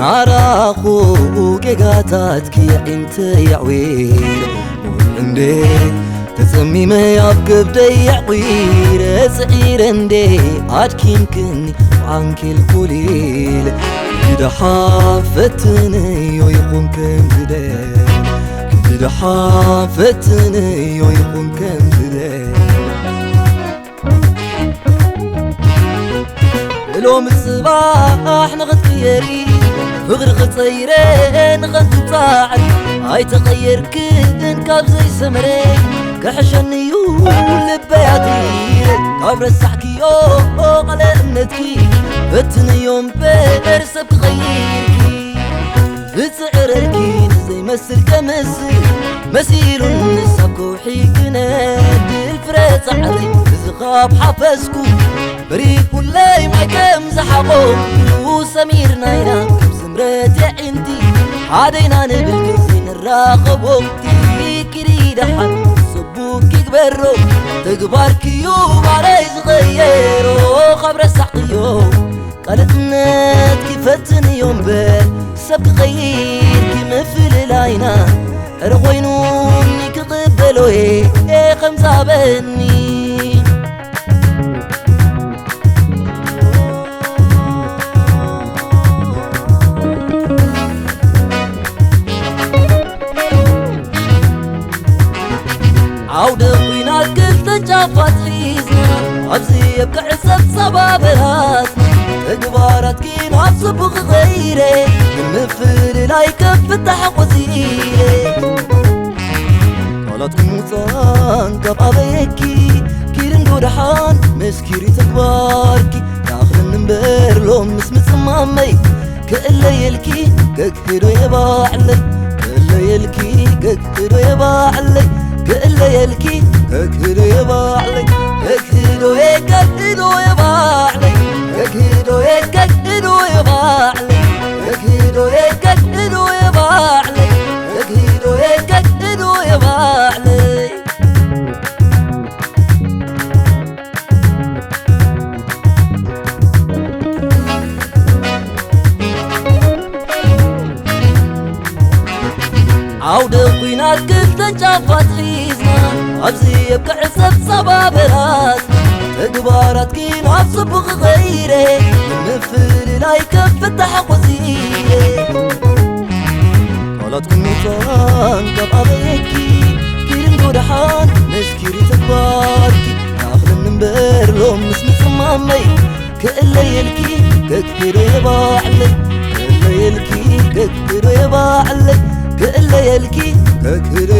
ناراخو كيغاتاتك انت يا عوير وندي تسميمه يابقب دي عوير سعير اندي عادكينكني وعنك الكليل كده حافتني ويقوم كم بدال كده حافتني ويقوم كم بدال لوم الصباح نغتغيري فغر غطيرين غطاعي هاي تغير كن كاب زي سمرين كحشنيو لبياتي كاب رسحكيو على امنتكي فتني يوم برسب غيركي بتعرركي زي مسل كمسل مسيل النساكو حيكنا بالفرات عري بزغاب حفزكو بريك والله ما كم زحقو وسمير ناينا كم زمرات يا عندي عادينا نبل كزين الراقب وقتي كريد حد صبوك يكبرو تكبر كيوب علي صغيرو خبر السحقيو قلقنات كيفتني يوم بال سبق غير كي مفل العينا رغوينوني كقبلو ايه خمسة بني عودة وينات كل تجافت حيزنا عبزي يبقى عسب صباب راسنا اقبارات كين عبصبغ غيري المفل لا يكفتح وزيري ولاتكم موطان قبع بيكي كيرن قرحان مسكيري تكباركي داخل النمبر لوم مسمت صمامي كألا يلكي ككترو يباعلي كألا يلكي ككترو يباعلي كألا يلكي ككترو يباعلي ككترو يباعلي ككترو يباعلي ككترو يباعلي ككترو يباعلي عودة وينات كل تجافت حيزنا عبزي يبقى عسب صباب راسنا اقبارات كين عبصبغ غيري المفل لا يكفتح وزيري ولاتكم موطان قبع بيكي كيرن قرحان مسكيري تكباركي داخل النمبر لوم مسمت صمامي كألا يلكي ككترو يباعلي كألا يلكي ككترو يباعلي كألا يلكي ككترو